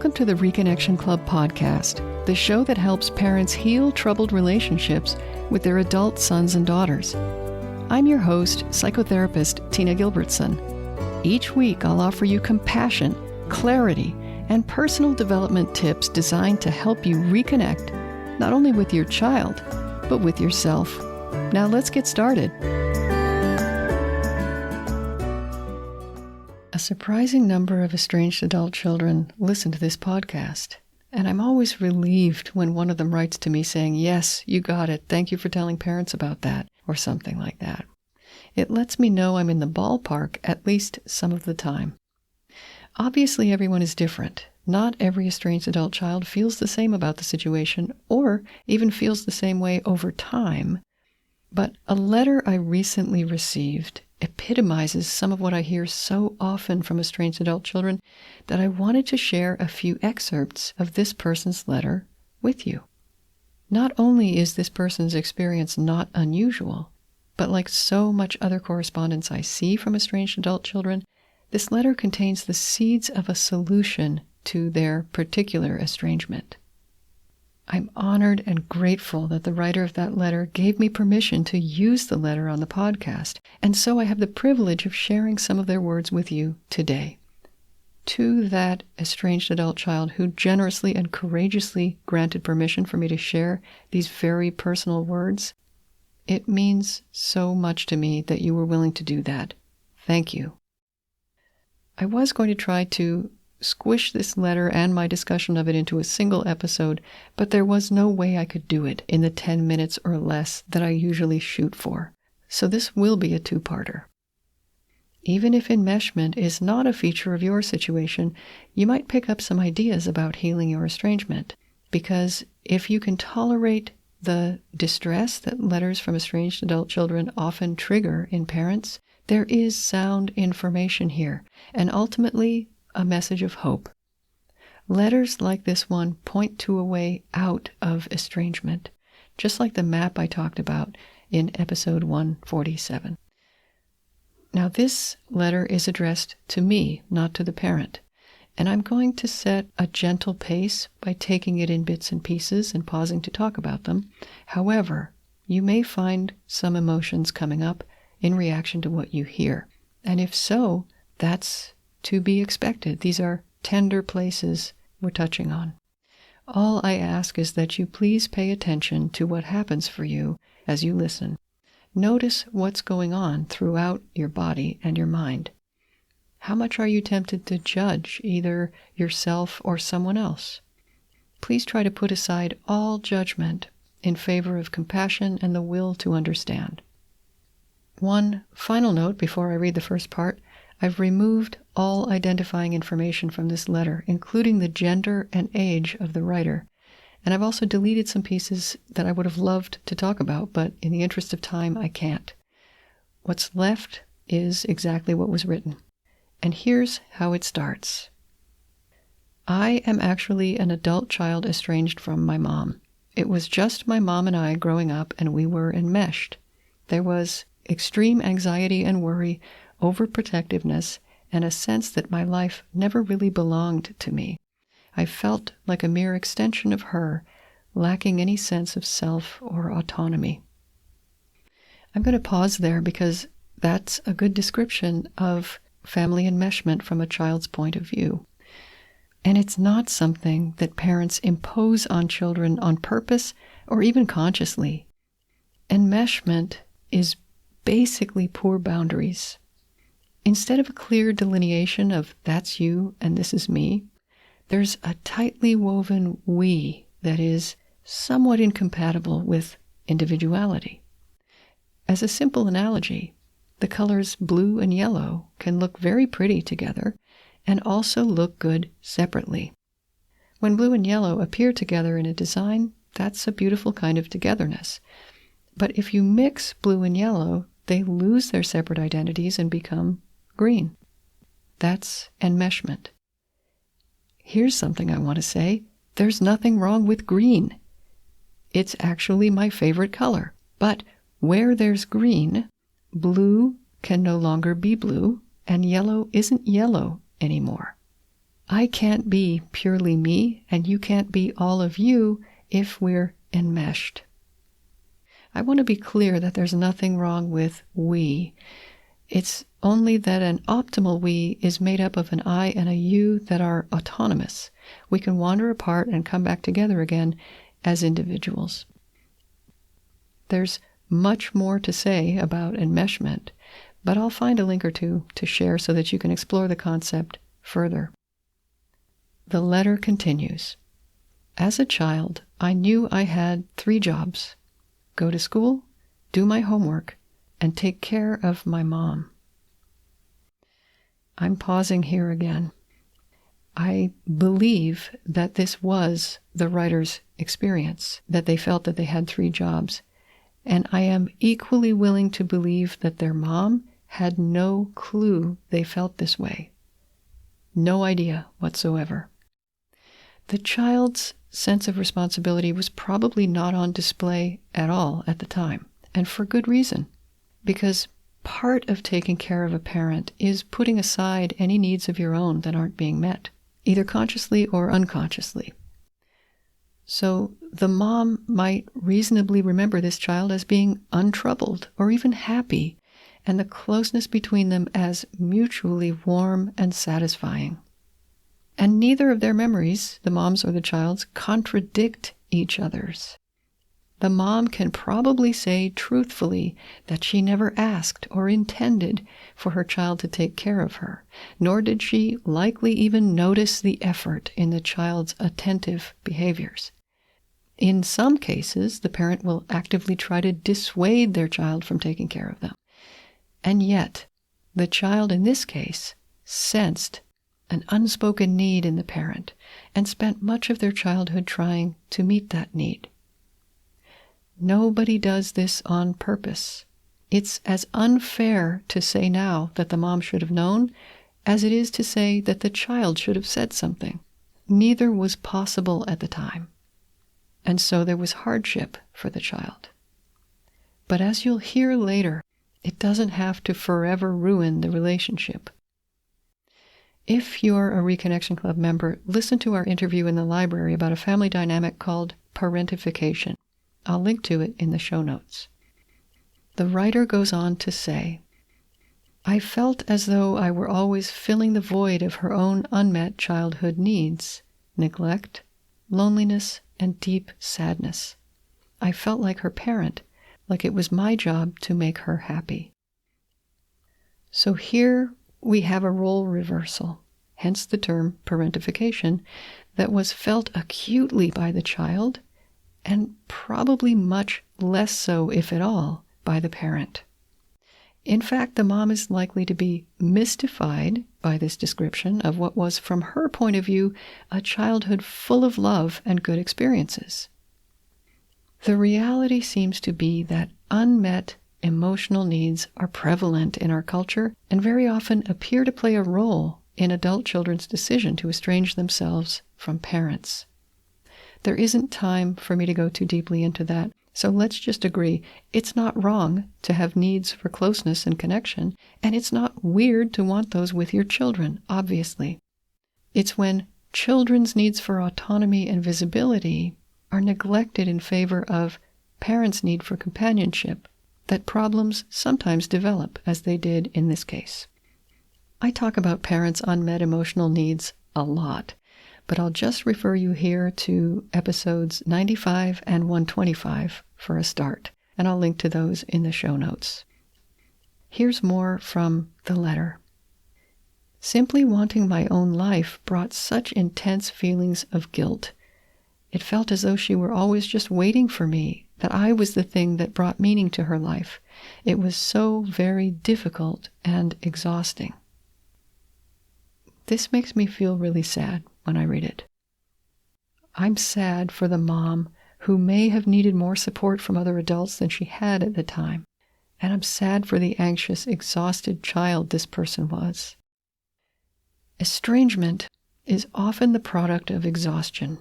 Welcome to the Reconnection Club podcast, the show that helps parents heal troubled relationships with their adult sons and daughters. I'm your host, psychotherapist Tina Gilbertson. Each week, I'll offer you compassion, clarity, and personal development tips designed to help you reconnect, not only with your child, but with yourself. Now let's get started. A surprising number of estranged adult children listen to this podcast, and I'm always relieved when one of them writes to me saying, "Yes, you got it. Thank you for telling parents about that," or something like that. It lets me know I'm in the ballpark at least some of the time. Obviously, everyone is different. Not every estranged adult child feels the same about the situation or even feels the same way over time. But a letter I recently received epitomizes some of what I hear so often from estranged adult children that I wanted to share a few excerpts of this person's letter with you. Not only is this person's experience not unusual, but like so much other correspondence I see from estranged adult children, this letter contains the seeds of a solution to their particular estrangement. I'm honored and grateful that the writer of that letter gave me permission to use the letter on the podcast, and so I have the privilege of sharing some of their words with you today. To that estranged adult child who generously and courageously granted permission for me to share these very personal words, it means so much to me that you were willing to do that. Thank you. I was going to try to squish this letter and my discussion of it into a single episode, but there was no way I could do it in the 10 minutes or less that I usually shoot for. So this will be a two-parter. Even if enmeshment is not a feature of your situation, you might pick up some ideas about healing your estrangement, because if you can tolerate the distress that letters from estranged adult children often trigger in parents, there is sound information here, and ultimately a message of hope. Letters like this one point to a way out of estrangement, just like the map I talked about in episode 147. Now, this letter is addressed to me, not to the parent, and I'm going to set a gentle pace by taking it in bits and pieces and pausing to talk about them. However, you may find some emotions coming up in reaction to what you hear, and if so, that's to be expected. These are tender places we're touching on. All I ask is that you please pay attention to what happens for you as you listen. Notice what's going on throughout your body and your mind. How much are you tempted to judge either yourself or someone else? Please try to put aside all judgment in favor of compassion and the will to understand. One final note before I read the first part. I've removed all identifying information from this letter, including the gender and age of the writer. And I've also deleted some pieces that I would have loved to talk about, but in the interest of time, I can't. What's left is exactly what was written. And here's how it starts. I am actually an adult child estranged from my mom. It was just my mom and I growing up, and we were enmeshed. There was extreme anxiety and worry, overprotectiveness, and a sense that my life never really belonged to me. I felt like a mere extension of her, lacking any sense of self or autonomy. I'm going to pause there because that's a good description of family enmeshment from a child's point of view. And it's not something that parents impose on children on purpose or even consciously. Enmeshment is basically poor boundaries. Instead of a clear delineation of that's you and this is me, there's a tightly woven we that is somewhat incompatible with individuality. As a simple analogy, the colors blue and yellow can look very pretty together and also look good separately. When blue and yellow appear together in a design, that's a beautiful kind of togetherness. But if you mix blue and yellow, they lose their separate identities and become green. That's enmeshment. Here's something I want to say. There's nothing wrong with green. It's actually my favorite color. But where there's green, blue can no longer be blue, and yellow isn't yellow anymore. I can't be purely me, and you can't be all of you if we're enmeshed. I want to be clear that there's nothing wrong with we. It's only that an optimal we is made up of an I and a you that are autonomous. We can wander apart and come back together again as individuals. There's much more to say about enmeshment, but I'll find a link or two to share so that you can explore the concept further. The letter continues. As a child, I knew I had 3 jobs: go to school, do my homework, and take care of my mom. I'm pausing here again. I believe that this was the writer's experience, that they felt that they had 3 jobs. And I am equally willing to believe that their mom had no clue they felt this way. No idea whatsoever. The child's sense of responsibility was probably not on display at all at the time, and for good reason, because part of taking care of a parent is putting aside any needs of your own that aren't being met, either consciously or unconsciously. So the mom might reasonably remember this child as being untroubled or even happy, and the closeness between them as mutually warm and satisfying. And neither of their memories, the mom's or the child's, contradict each other's. The mom can probably say truthfully that she never asked or intended for her child to take care of her, nor did she likely even notice the effort in the child's attentive behaviors. In some cases, the parent will actively try to dissuade their child from taking care of them. And yet, the child in this case sensed an unspoken need in the parent and spent much of their childhood trying to meet that need. Nobody does this on purpose. It's as unfair to say now that the mom should have known as it is to say that the child should have said something. Neither was possible at the time. And so there was hardship for the child. But as you'll hear later, it doesn't have to forever ruin the relationship. If you're a Reconnection Club member, listen to our interview in the library about a family dynamic called parentification. I'll link to it in the show notes. The writer goes on to say, I felt as though I were always filling the void of her own unmet childhood needs, neglect, loneliness, and deep sadness. I felt like her parent, like it was my job to make her happy. So here we have a role reversal, hence the term parentification, that was felt acutely by the child and probably much less so, if at all, by the parent. In fact, the mom is likely to be mystified by this description of what was, from her point of view, a childhood full of love and good experiences. The reality seems to be that unmet emotional needs are prevalent in our culture and very often appear to play a role in adult children's decision to estrange themselves from parents. There isn't time for me to go too deeply into that, so let's just agree it's not wrong to have needs for closeness and connection, and it's not weird to want those with your children, obviously. It's when children's needs for autonomy and visibility are neglected in favor of parents' need for companionship that problems sometimes develop, as they did in this case. I talk about parents' unmet emotional needs a lot, but I'll just refer you here to episodes 95 and 125 for a start, and I'll link to those in the show notes. Here's more from the letter. Simply wanting my own life brought such intense feelings of guilt. It felt as though she were always just waiting for me, that I was the thing that brought meaning to her life. It was so very difficult and exhausting. This makes me feel really sad when I read it. I'm sad for the mom who may have needed more support from other adults than she had at the time, and I'm sad for the anxious, exhausted child this person was. Estrangement is often the product of exhaustion,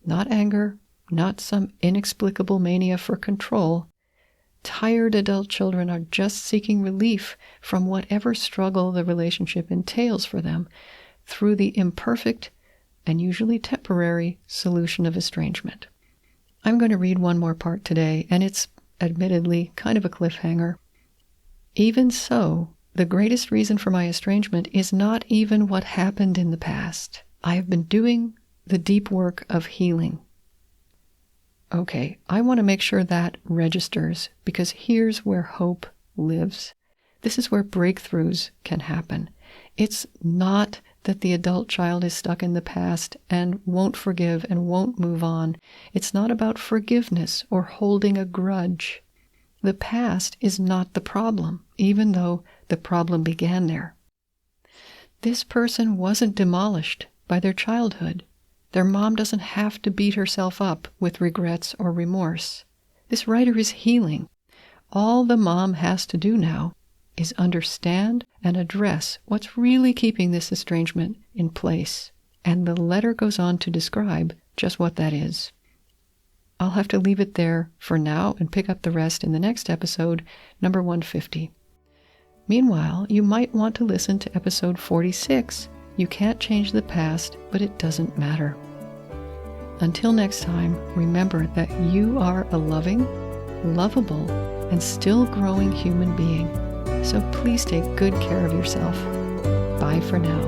not anger, not some inexplicable mania for control. Tired adult children are just seeking relief from whatever struggle the relationship entails for them through the imperfect and usually temporary solution of estrangement. I'm going to read one more part today, and it's admittedly kind of a cliffhanger. Even so, the greatest reason for my estrangement is not even what happened in the past. I have been doing the deep work of healing. Okay, I want to make sure that registers, because here's where hope lives. This is where breakthroughs can happen. It's not that the adult child is stuck in the past and won't forgive and won't move on. It's not about forgiveness or holding a grudge. The past is not the problem, even though the problem began there. This person wasn't demolished by their childhood. Their mom doesn't have to beat herself up with regrets or remorse. This writer is healing. All the mom has to do now is understand and address what's really keeping this estrangement in place. And the letter goes on to describe just what that is. I'll have to leave it there for now and pick up the rest in the next episode, number 150. Meanwhile, you might want to listen to episode 46. You can't change the past, but it doesn't matter. Until next time, remember that you are a loving, lovable, and still growing human being. So please take good care of yourself. Bye for now.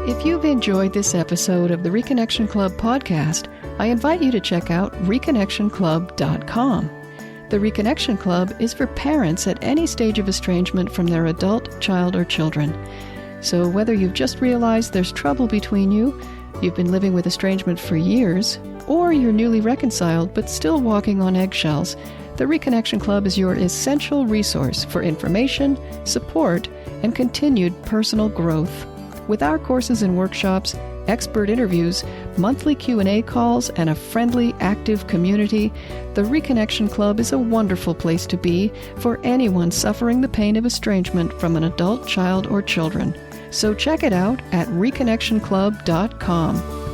If you've enjoyed this episode of the Reconnection Club podcast, I invite you to check out reconnectionclub.com. The Reconnection Club is for parents at any stage of estrangement from their adult, child, or children. So whether you've just realized there's trouble between you, you've been living with estrangement for years, or you're newly reconciled but still walking on eggshells, the Reconnection Club is your essential resource for information, support, and continued personal growth. With our courses and workshops, expert interviews, monthly Q&A calls, and a friendly, active community, the Reconnection Club is a wonderful place to be for anyone suffering the pain of estrangement from an adult, child, or children. So check it out at reconnectionclub.com.